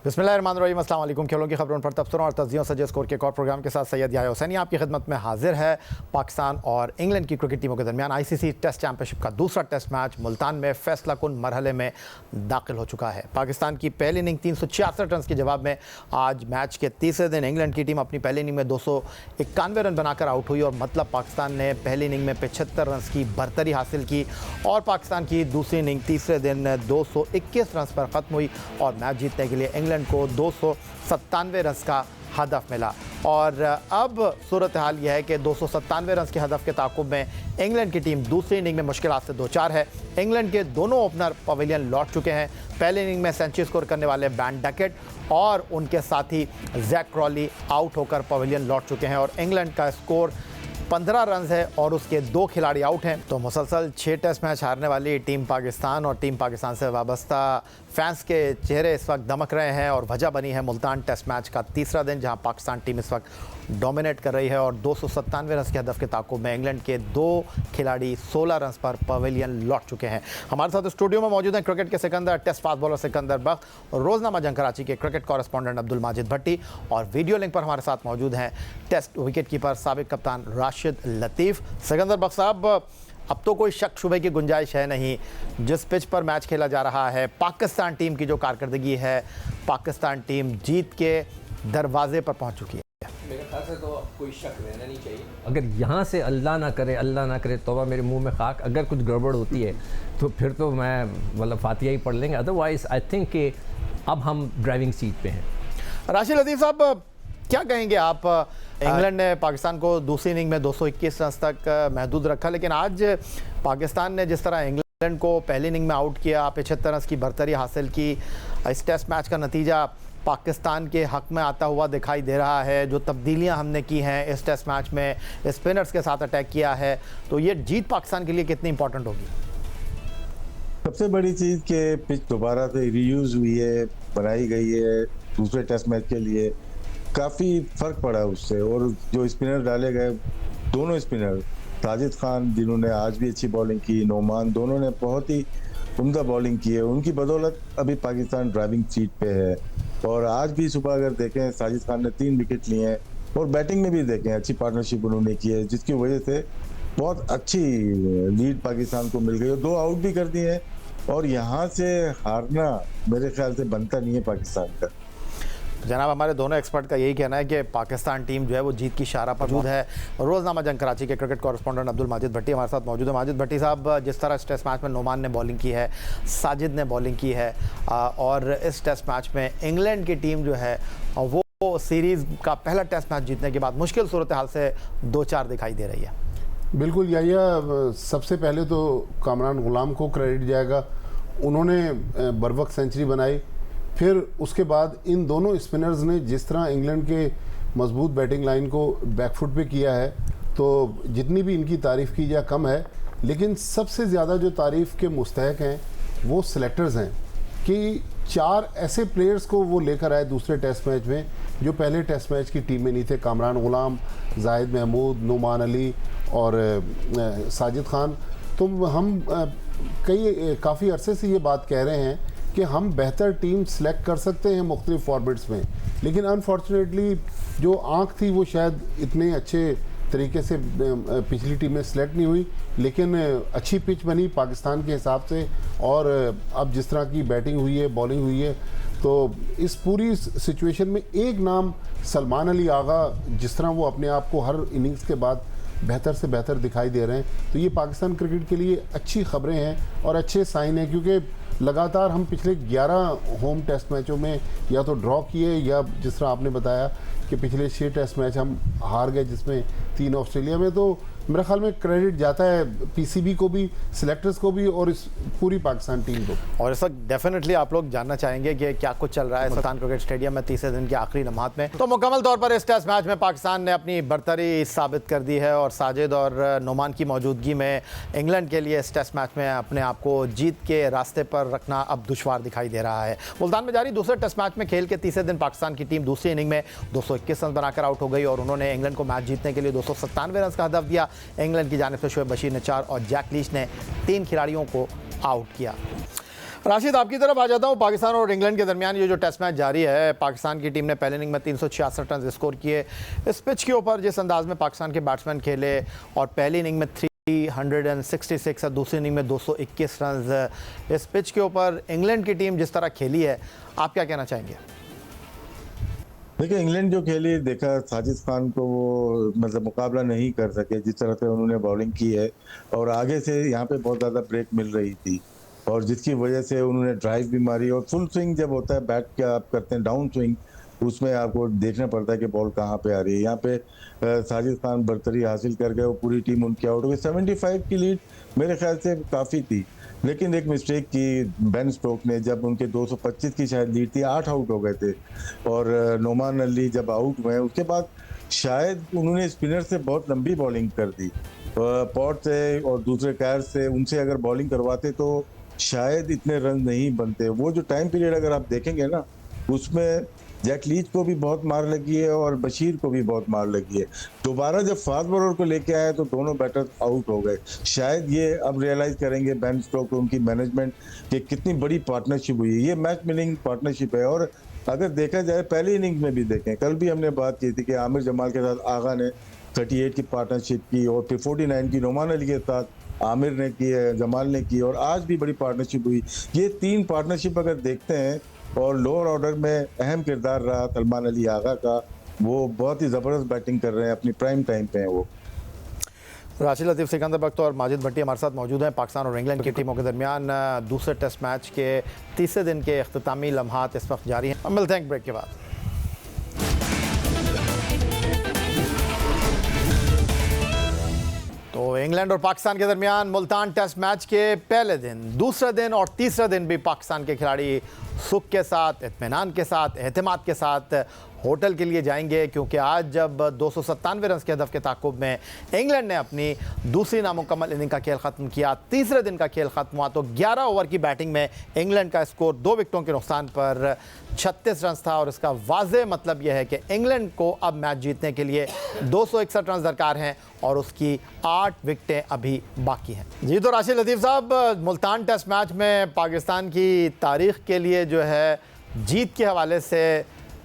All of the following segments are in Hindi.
बिस्मिल्लाहिर्रहमानिर्रहीम, अस्सलाम वालेकुम। खेलों की खबरों पर तबसरों और तज्जियों सजे स्कोर के एक और प्रोग्राम के साथ सैयद याह्या हुसैनी आपकी खिदमत में हाजिर है। पाकिस्तान और इंग्लैंड की क्रिकेट टीमों के दरमियान आईसीसी टेस्ट चैंपियनशिप का दूसरा टेस्ट मैच मुल्तान में फैसला कुन मरहले में दाखिल हो चुका है। पाकिस्तान की पहली इनिंग 366 रन के जवाब में आज मैच के तीसरे दिन इंग्लैंड की टीम अपनी पहली इनिंग में 291 रन बनाकर आउट हुई और मतलब पाकिस्तान ने पहली इनिंग में 75 रन की बढ़तरी हासिल की और पाकिस्तान की दूसरी इनिंग तीसरे दिन 221 रन पर ख़त्म हुई और मैच जीतने के लिए इंग्लैंड को 297 रन का हदफ मिला। और अब सूरत हाल यह है कि 297 रन के हदफ के ताक़ुब में इंग्लैंड की टीम दूसरी इनिंग में मुश्किलात से दो चार है। इंग्लैंड के दोनों ओपनर पवेलियन लौट चुके हैं। पहले इनिंग में सेंचुरी स्कोर करने वाले बैन डकेट और उनके साथी जैक क्रॉली आउट होकर पवेलियन लौट चुके हैं और इंग्लैंड का स्कोर 15 रन है और उसके 2 खिलाड़ी आउट हैं। तो मुसलसल 6 टेस्ट मैच हारने वाली टीम पाकिस्तान और टीम पाकिस्तान से वाबस्ता फैंस के चेहरे इस वक्त दमक रहे हैं और वजह बनी है मुल्तान टेस्ट मैच का तीसरा दिन, जहां पाकिस्तान टीम इस वक्त डोमिनेट कर रही है और 297 रन के हदफ के ताक़ुब में इंग्लैंड के 2 खिलाड़ी 16 रन पर पवेलियन लौट चुके हैं। हमारे साथ स्टूडियो में मौजूद हैं क्रिकेट के Sikandar, test fast bowler Sikandar Bakhsh और रोज़नामा जंग कराची के क्रिकेट कॉरेस्पॉन्डेंट अब्दुल माजिद भट्टी, और वीडियो लिंक पर हमारे साथ मौजूद हैं टेस्ट विकेट कीपर साबिक कप्तान राशिद लतीफ़। सिकंदर बख्श साहब, अब तो कोई शक शुबे की गुंजाइश है नहीं, जिस पिच पर मैच खेला जा रहा है, पाकिस्तान टीम की जो कारकर्दगी है, पाकिस्तान टीम जीत के दरवाजे पर पहुंच चुकी है। मेरे ख्याल से तो कोई शक रहना नहीं चाहिए। अगर यहाँ से अल्लाह ना करे तौबा मेरे मुंह में खाक, अगर कुछ गड़बड़ होती है तो फिर तो मैं मतलब फातिहा ही पढ़ लेंगे। अदरवाइज़ आई थिंक कि अब हम ड्राइविंग सीट पे हैं। राशिद लतीफ़ साहब, क्या कहेंगे आप? इंग्लैंड ने पाकिस्तान को दूसरी इनिंग में 221 रन तक महदूद रखा, लेकिन आज पाकिस्तान ने जिस तरह इंग्लैंड को पहली इनिंग में आउट किया, 75 रन की बढ़तरी हासिल की, इस टेस्ट मैच का नतीजा पाकिस्तान के हक में आता हुआ दिखाई दे रहा है। जो तब्दीलियां हमने की हैं इस टेस्ट मैच में, स्पिनर्स के साथ अटैक किया है, तो ये जीत पाकिस्तान के लिए कितनी इंपॉर्टेंट होगी? सबसे बड़ी चीज़ कि पिच दोबारा से रीयूज़ हुई है, बनाई गई है दूसरे टेस्ट मैच के लिए, काफ़ी फ़र्क पड़ा उससे। और जो स्पिनर डाले गए, दोनों स्पिनर साजिद खान जिन्होंने आज भी अच्छी बॉलिंग की, नोमान, दोनों ने बहुत ही उम्दा बॉलिंग की है। उनकी बदौलत अभी पाकिस्तान ड्राइविंग सीट पे है। और आज भी सुबह अगर देखें, साजिद खान ने 3 विकेट लिए हैं और बैटिंग में भी देखें अच्छी पार्टनरशिप उन्होंने की है, जिसकी वजह से बहुत अच्छी लीड पाकिस्तान को मिल गई और 2 आउट भी कर दिए हैं। और यहाँ से हारना मेरे ख्याल से बनता नहीं है पाकिस्तान का। जनाब, हमारे दोनों एक्सपर्ट का यही कहना है कि पाकिस्तान टीम जो है वो जीत की शारा पर मौजूद है। रोज़नामा जंग कराची के क्रिकेट कॉरेस्पॉन्डेंट अब्दुल माजिद भट्टी हमारे साथ मौजूद है। माजिद भट्टी साहब, जिस तरह इस टेस्ट मैच में नोमान ने बॉलिंग की है, साजिद ने बॉलिंग की है और इस टेस्ट मैच में इंग्लैंड की टीम जो है वो सीरीज़ का पहला टेस्ट मैच जीतने के बाद मुश्किल सूरत हाल से 2-4 दिखाई दे रही है। बिल्कुल याह्या, सबसे पहले तो कामरान गुलाम को क्रेडिट जाएगा, उन्होंने बरवक्त सेंचुरी बनाई। फिर उसके बाद इन दोनों स्पिनर्स ने जिस तरह इंग्लैंड के मजबूत बैटिंग लाइन को बैकफुट पे किया है, तो जितनी भी इनकी तारीफ़ की जाए कम है। लेकिन सबसे ज़्यादा जो तारीफ़ के मुस्तहक हैं वो सिलेक्टर्स हैं कि 4 ऐसे प्लेयर्स को वो लेकर आए दूसरे टेस्ट मैच में जो पहले टेस्ट मैच की टीम में नहीं थे। कामरान गुलाम, जाहिद महमूद, नोमान अली और साजिद खान। तो हम काफ़ी अरसे से ये बात कह रहे हैं कि हम बेहतर टीम सेलेक्ट कर सकते हैं मुख्तलिफ फॉर्मेट्स में, लेकिन अनफॉर्चुनेटली जो आंख थी वो शायद इतने अच्छे तरीके से पिछली टीम में सेलेक्ट नहीं हुई। लेकिन अच्छी पिच बनी पाकिस्तान के हिसाब से और अब जिस तरह की बैटिंग हुई है, बॉलिंग हुई है, तो इस पूरी सिचुएशन में एक नाम सलमान अली आगा, जिस तरह वो अपने आप को हर इनिंग्स के बाद बेहतर से बेहतर दिखाई दे रहे हैं, तो ये पाकिस्तान क्रिकेट के लिए अच्छी खबरें हैं और अच्छे साइन हैं। क्योंकि लगातार हम पिछले 11 होम टेस्ट मैचों में या तो ड्रॉ किए या जिस तरह आपने बताया कि पिछले 6 टेस्ट मैच हम हार गए, जिसमें 3 ऑस्ट्रेलिया में। तो मेरे ख्याल में क्रेडिट जाता है पीसीबी को भी, सिलेक्टर्स को भी और इस पूरी पाकिस्तान टीम को। और इस वक्त डेफिनेटली आप लोग जानना चाहेंगे कि क्या कुछ चल रहा है सुल्तान क्रिकेट स्टेडियम में तीसरे दिन के आखिरी लम्हात में। तो मुकम्मल तौर पर इस टेस्ट मैच में पाकिस्तान ने अपनी बढ़तरी साबित कर दी है और साजिद और नोमान की मौजूदगी में इंग्लैंड के लिए इस टेस्ट मैच में अपने आप को जीत के रास्ते पर रखना अब दुश्वार दिखाई दे रहा है। मुल्तान में जारी दूसरे टेस्ट मैच में खेल के तीसरे दिन पाकिस्तान की टीम दूसरी इनिंग में 221 रन बनाकर आउट हो गई और उन्होंने इंग्लैंड को मैच जीतने के लिए 297 रन का हदफ दिया। इंग्लैंड की जानिब से शोएब बशीर ने 4 और जैक लीच ने 3 खिलाड़ियों को आउट किया। राशिद, आपकी तरफ आ जाता हूँ। पाकिस्तान और इंग्लैंड के दरमियान ये जो टेस्ट मैच जारी है, पाकिस्तान की टीम ने पहले इनिंग में 366 रन स्कोर किए। इस पिच के ऊपर जिस अंदाज में पाकिस्तान के बैट्समैन खेले और पहली इनिंग में 366 और दूसरी इनिंग में 221 रन, इस पिच के ऊपर इंग्लैंड की टीम जिस तरह खेली है, आप क्या कहना चाहेंगे? देखिए, इंग्लैंड जो खेली, देखा साजिद खान को वो मतलब मुकाबला नहीं कर सके जिस तरह से उन्होंने बॉलिंग की है, और आगे से यहाँ पे बहुत ज़्यादा ब्रेक मिल रही थी, और जिसकी वजह से उन्होंने ड्राइव भी मारी। और फुल स्विंग जब होता है, बैट क्या आप करते हैं डाउन स्विंग, उसमें आपको देखना पड़ता है कि बॉल कहाँ पे आ रही है। यहाँ पे साजिद खान बरतरी हासिल कर गए और पूरी टीम उनकी आउट हो गई। 75 की लीड मेरे ख्याल से काफ़ी थी, लेकिन एक मिस्टेक की बेन स्टोक ने, जब उनके 225 की शायद लीड थी, 8 आउट हो गए थे, और नोमान अली जब आउट हुए उसके बाद शायद उन्होंने स्पिनर से बहुत लंबी बॉलिंग कर दी, पॉट से और दूसरे कैर से, उनसे अगर बॉलिंग करवाते तो शायद इतने रन नहीं बनते। वो जो टाइम पीरियड अगर आप देखेंगे ना, उसमें जैक लीच को भी बहुत मार लगी है और बशीर को भी बहुत मार लगी है। दोबारा जब फास्ट बॉलर को लेके आए तो दोनों बैटर आउट हो गए। शायद ये अब रियलाइज करेंगे बेन स्टोक, उनकी मैनेजमेंट, कि कितनी बड़ी पार्टनरशिप हुई है। ये मैच विनिंग पार्टनरशिप है। और अगर देखा जाए पहली इनिंग में भी देखें, कल भी हमने बात की थी कि आमिर जमाल के साथ आगा ने 38 की पार्टनरशिप की, और फिर 49 की नोमान अली के साथ आमिर ने की है, जमाल ने की, और आज भी बड़ी पार्टनरशिप हुई। ये 3 पार्टनरशिप अगर देखते हैं, और लोअर ऑर्डर में अहम किरदार रहा सलमान अली आगा का, वो बहुत ही ज़बरदस्त बैटिंग कर रहे हैं, अपनी प्राइम टाइम पे हैं वो। राशिद लतीफ़, सिकंदर बख्त और माजिद भट्टी हमारे साथ मौजूद हैं। पाकिस्तान और इंग्लैंड की टीमों के दरमियान दूसरे टेस्ट मैच के तीसरे दिन के इख्तितामी लम्हात इस वक्त जारी हैं। हम मिलते हैं ब्रेक के बाद। तो इंग्लैंड और पाकिस्तान के दरमियान मुल्तान टेस्ट मैच के पहले दिन, दूसरा दिन और तीसरा दिन भी पाकिस्तान के खिलाड़ी सुख के साथ, इत्मीनान के साथ, एहतिमाद के साथ होटल के लिए जाएंगे, क्योंकि आज जब 297 रन के हदफ के ताक़ुब में इंग्लैंड ने अपनी दूसरी नामुकम्मल इनिंग का खेल ख़त्म किया, तीसरे दिन का खेल ख़त्म हुआ, तो 11 ओवर की बैटिंग में इंग्लैंड का स्कोर 2 विकेटों के नुकसान पर 36 रन था। और इसका वाज़ेह मतलब यह है कि इंग्लैंड को अब मैच जीतने के लिए 261 रन दरकार हैं और उसकी 8 विकेटें अभी बाकी हैं। जी, तो राशिद लतीफ़ साहब, मुल्तान टेस्ट मैच में पाकिस्तान की तारीख़ के लिए जो है जीत के हवाले से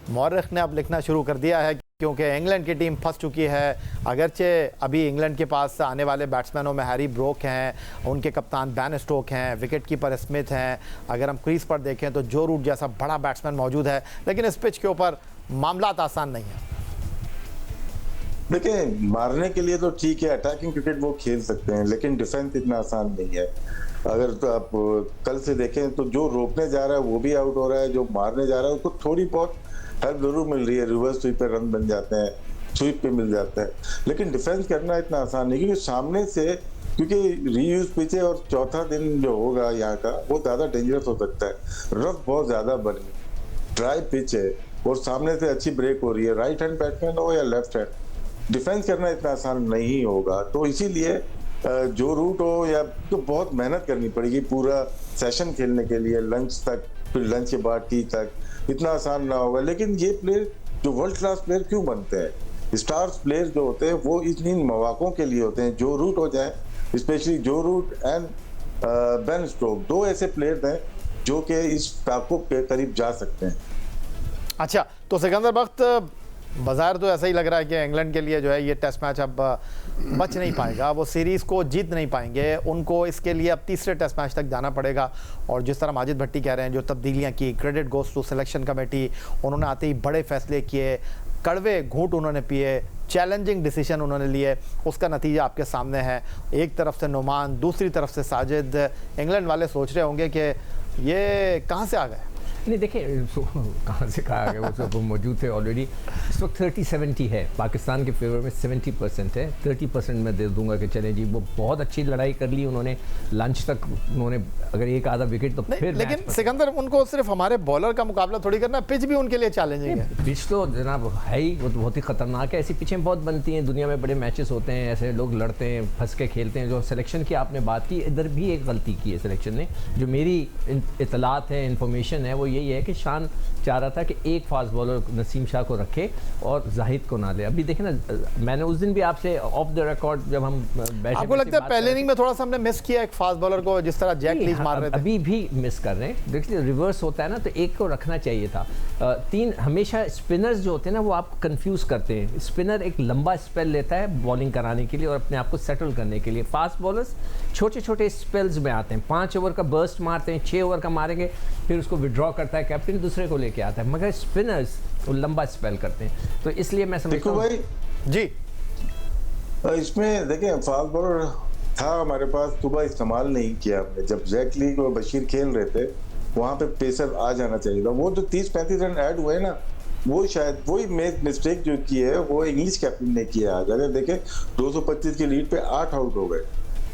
मौरख ने अब लिखना शुरू कर दिया है, क्योंकि इंग्लैंड की टीम फंस चुकी है। अगरचे अभी इंग्लैंड के पास आने वाले बैट्समैनों में हैरी ब्रोक हैं, उनके कप्तान बेन स्टोक हैं, विकेट कीपर स्मिथ हैं, अगर हम क्रीज पर देखें तो जो रूट जैसा बड़ा बैट्समैन मौजूद है, लेकिन इस पिच के ऊपर मामलात आसान नहीं है। देखिए, मारने के लिए तो ठीक है, अटैकिंग क्रिकेट वो खेल सकते हैं, लेकिन डिफेंस इतना आसान नहीं है। अगर तो आप कल से देखें तो जो रोकने जा रहा है वो भी आउट हो रहा है, जो मारने जा रहा है उसको थोड़ी बहुत हेल्प जरूर मिल रही है, रिवर्स स्वीप पे रन बन जाते हैं, स्वीप पे मिल जाता है, लेकिन डिफेंस करना इतना आसान नहीं, क्योंकि सामने से, क्योंकि रीयूज पिच है और चौथा दिन जो होगा यहाँ का वो ज़्यादा डेंजरस हो सकता है। रफ बहुत ज़्यादा बनी, ड्राई पिच है और सामने से अच्छी ब्रेक हो रही है, राइट हैंड बैट्समैन हो या लेफ्ट हैंड, डिफेंस करना इतना आसान नहीं होगा। तो इसीलिए जो रूट हो या तो बहुत मेहनत करनी पड़ेगी पूरा सेशन खेलने के लिए, लंच तक, फिर लंच के बाद टी तक, इतना आसान ना होगा। लेकिन ये प्लेयर जो वर्ल्ड क्लास प्लेयर क्यों बनते हैं, स्टार्स प्लेयर जो होते हैं वो इन मौकों के लिए होते हैं। जो रूट हो जाए, स्पेशली जो रूट एंड बेन स्टोक, 2 ऐसे प्लेयर हैं जो कि इस ताक़ुब के करीब जा सकते हैं। अच्छा, तो सिकंदर बख्त, बाज़ार तो ऐसा ही लग रहा है कि इंग्लैंड के लिए जो है ये टेस्ट मैच अब बच नहीं पाएगा, वो सीरीज़ को जीत नहीं पाएंगे, उनको इसके लिए अब तीसरे टेस्ट मैच तक जाना पड़ेगा। और जिस तरह माजिद भट्टी कह रहे हैं, जो तब्दीलियां की, credit goes to selection committee, उन्होंने आते ही बड़े फैसले किए, कड़वे घूंट उन्होंने पिए, चैलेंजिंग डिसीजन उन्होंने लिए, उसका नतीजा आपके सामने है। एक तरफ से नुमान, दूसरी तरफ से साजिद। इंग्लैंड वाले सोच रहे होंगे कि ये कहाँ से आ गए। नहीं, देखिए कहाँ से कहा गया, वो सब मौजूद थे ऑलरेडी। इस वक्त 30-70 है, पाकिस्तान के फेवर में 70% है, 30% मैं दे दूंगा कि चलें जी, वो बहुत अच्छी लड़ाई कर ली उन्होंने, लंच तक उन्होंने अगर एक आधा विकेट तो फिर। लेकिन सिकंदर, उनको सिर्फ हमारे बॉलर का मुकाबला थोड़ी करना, पिच भी उनके लिए चैलेंजिंग है। पिच तो जनाब है ही, वो तो बहुत ही खतरनाक है। ऐसी पिचें बहुत बनती हैं दुनिया में, बड़े मैचेस होते हैं, ऐसे लोग लड़ते हैं, फंस के खेलते हैं। जो सिलेक्शन की आपने बात की, इधर भी एक गलती की है सिलेक्शन ने, जो मेरी इतलात है, इन्फॉर्मेशन है, वो यही है कि शान चाह रहा था कि एक फास्ट बॉलर नसीम शाह को रखे और जाहिद को ना ले। अभी देखें ना, मैंने उस दिन भी आपसे ऑफ द रिकॉर्ड जब हम आपको लगता है पहले इनिंग में थोड़ा सा हमने मिस किया एक फास्ट बॉलर को, जिस तरह जैक लीज मार रहे थे? अभी भी मिस कर रहे हैं। देखिए रिवर्स होता है ना, तो एक को रखना चाहिए था। तीन हमेशा स्पिनर्स जो होते हैं ना वो आप कंफ्यूज करते हैं। स्पिनर एक लंबा स्पेल लेता है बॉलिंग कराने के लिए और अपने आप को सेटल करने के लिए। फास्ट बॉलर्स छोटे छोटे स्पेल्स में आते हैं, 5 ओवर का बर्स्ट मारते हैं, 6 ओवर का मारेंगे, फिर उसको विड्रॉ करता है कैप्टन, दूसरे को लेके आता है। मगर स्पिनर्स वो लंबा स्पेल करते हैं, तो इसलिए मैं समझता हूँ भाई जी इसमें देखें फास्ट बॉलर था हमारे पास, सुबह इस्तेमाल नहीं किया हमने। जब जैक लीग और बशीर खेल रहे थे वहां पे पेसर आ जाना चाहिए था। वो जो 30-35 रन ऐड हुए ना, वो शायद वही मिस्टेक जो की है वो इंग्लिश कैप्टन ने किया। अगर देखें 225 की लीड पे 8 आउट हो गए।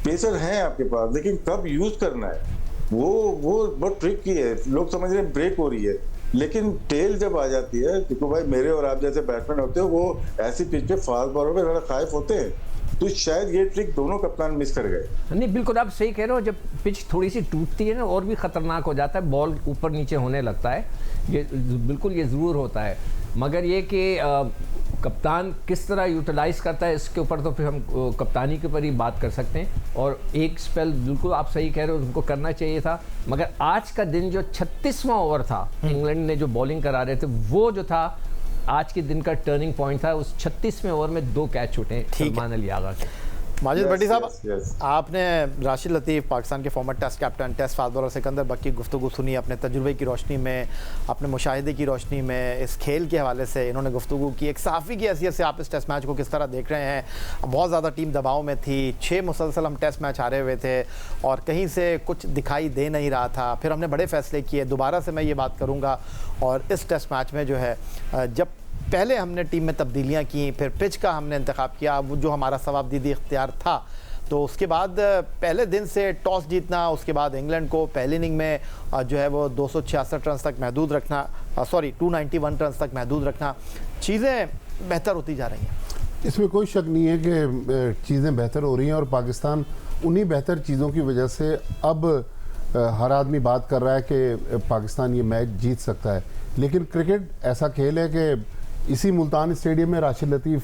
पेसर हैं आपके पास, लेकिन कब यूज करना है वो बहुत ट्रिक की है। लोग समझ रहे हैं ब्रेक हो रही है, लेकिन टेल जब आ जाती है, क्योंकि भाई मेरे और आप जैसे बैट्समैन होते हैं वो ऐसी पिच पे फास्ट बॉलर पे ज़्यादा खाइफ होते हैं, तो शायद ये ट्रिक दोनों कप्तान मिस कर गए। नहीं बिल्कुल आप सही कह रहे हो। जब पिच थोड़ी सी टूटती है ना और भी खतरनाक हो जाता है, बॉल ऊपर नीचे होने लगता है, ये बिल्कुल ये ज़रूर होता है। मगर ये कि कप्तान किस तरह यूटिलाइज करता है इसके ऊपर तो फिर हम कप्तानी के ऊपर ही बात कर सकते हैं। और एक स्पेल बिल्कुल आप सही कह रहे हो, उनको करना चाहिए था। मगर आज का दिन जो 36वां ओवर था, इंग्लैंड ने जो बॉलिंग करा रहे थे, वो जो था आज के दिन का टर्निंग पॉइंट था। उस 36वें ओवर में 2 कैच छूटे सलमान अली आगा के। माजिद भट्टी साहब, yes. आपने राशिद लतीफ़, पाकिस्तान के former test captain, test fast bowler Sikandar Bakht की गुफ्तगू सुनी, अपने तजुर्बे की रोशनी में, अपने मुशाहिदे की रोशनी में, इस खेल के हवाले से इन्होंने गुफ्तगू की। एक सहाफ़ी की हैसियत से आप इस टेस्ट मैच को किस तरह देख रहे हैं? बहुत ज़्यादा टीम दबाव में थी, 6 मुसलसल हम टेस्ट मैच हारे हुए थे और कहीं से कुछ दिखाई दे नहीं रहा था। फिर हमने बड़े फैसले किए। दोबारा से मैं ये बात करूँगा, और इस टेस्ट मैच में जो है जब पहले हमने टीम में तब्दीलियाँ की, फिर पिच का हमने इंतखाब किया, वो जो हमारा सवाबदीदी इख्तियार था, तो उसके बाद पहले दिन से टॉस जीतना, उसके बाद इंग्लैंड को पहली इनिंग में जो है वो 266 रन तक महदूद रखना, 291 रन तक महदूद रखना, चीज़ें बेहतर होती जा रही हैं। इसमें कोई शक नहीं है कि चीज़ें बेहतर हो रही हैं और पाकिस्तान उन्हीं बेहतर चीज़ों की वजह से अब हर आदमी बात कर रहा है कि पाकिस्तान ये मैच जीत सकता है। लेकिन क्रिकेट ऐसा खेल है कि इसी मुल्तान स्टेडियम में राशिद लतीफ़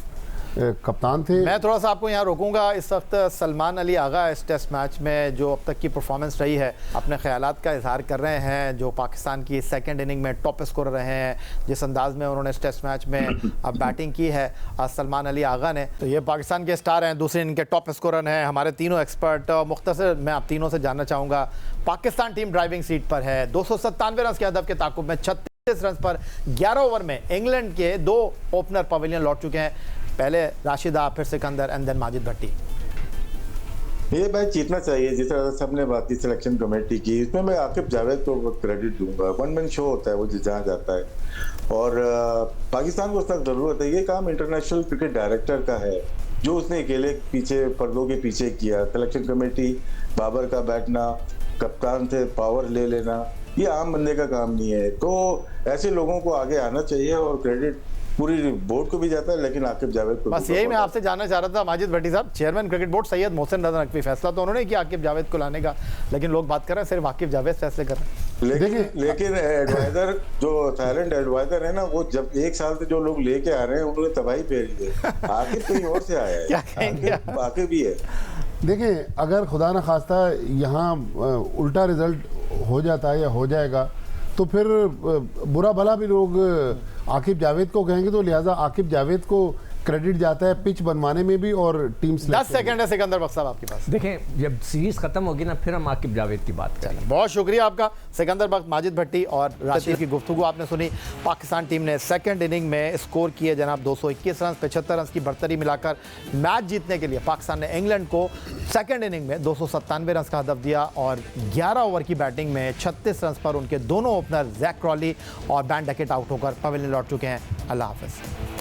कप्तान थे। मैं थोड़ा सा आपको यहाँ रोकूंगा। इस वक्त सलमान अली आगा इस टेस्ट मैच में जो अब तक की परफॉर्मेंस रही है, अपने ख्यालात का इजहार कर रहे हैं। जो पाकिस्तान की सेकंड इनिंग में टॉप स्कोरर रहे हैं, जिस अंदाज में उन्होंने इस टेस्ट मैच में अब बैटिंग की है सलमान अली आगा ने, तो ये पाकिस्तान के स्टार हैं, दूसरी इनिंग के टॉप स्कोरर हैं, हमारे तीनों एक्सपर्ट। मुख्तसर मैं आप तीनों से जानना चाहूँगा, पाकिस्तान टीम ड्राइविंग सीट पर है, 297 रन के हदफ के ताकुब में 36 रन पर 11 ओवर में इंग्लैंड के 2 ओपनर पवेलियन लौट चुके हैं। पहले राशिदा, फिर सिकंदर एंड देन माजिद भट्टी। ये मैच जीतना चाहिए, जिस तरह से सबने बात की सिलेक्शन कमेटी की, इसमें मैं आकिब जावेद को क्रेडिट दूंगा। वन मैन शो होता है वो जहाँ जाता है, और पाकिस्तान को उस तक जरूरत है। ये काम इंटरनेशनल क्रिकेट डायरेक्टर का है, जो उसने अकेले पीछे पर्दों के पीछे किया। सिलेक्शन कमेटी, बाबर का बैठना, कप्तान से पावर ले लेना, ये आम बंदे का काम नहीं है। तो ऐसे लोगों को आगे आना चाहिए, और क्रेडिट पूरी बोर्ड को भी जाता है, लेकिन आकिब जावेद को। बस यही मैं आपसे जानना चाह रहा था Majid Bhatti sahab, chairman cricket board Syed Mohsin Raza Naqvi, फैसला तो उन्होंने किया आकिब जावेद को लाने का, लेकिन लोग बात कर रहे हैं सिर्फ आकिब जावेद फैसले कर रहे हैं। लेकिन एडवाइजर जो साइलेंट एडवाइजर है ना, वो जब 1 साल से जो लोग लेके आ रहे हैं उन्होंने तबाही फेरी है। आकिब कहीं और से आया है, क्या कहेंगे? आकिब भी है। देखें, अगर खुदा न खास्ता यहाँ उल्टा रिजल्ट हो जाता है या हो जाएगा, तो फिर बुरा भला भी लोग आकिब जावेद को कहेंगे, तो लिहाजा आकिब जावेद को क्रेडिट जाता है पिच बनवाने में भी और टीम 10 सेकंड है सिकंदर बख्श साहब आपके पास। देखें जब सीरीज खत्म होगी ना, फिर हम आकिब जावेद की बात करें। बहुत शुक्रिया आपका सिकंदर बख्श, माजिद भट्टी और राशिद की गुफ्तगू आपने सुनी। पाकिस्तान टीम ने सेकंड इनिंग में स्कोर किए जनाब 221 रन, 75 रन की बढ़तरी मिलाकर मैच जीतने के लिए पाकिस्तान ने इंग्लैंड को सेकंड इनिंग में 297 रन का हदफ दिया, और 11 ओवर की बैटिंग में 36 रन पर उनके दोनों ओपनर जैक क्रॉली और बैन डकेट आउट होकर पवेलियन लौट चुके हैं। अल्लाह हाफिज़।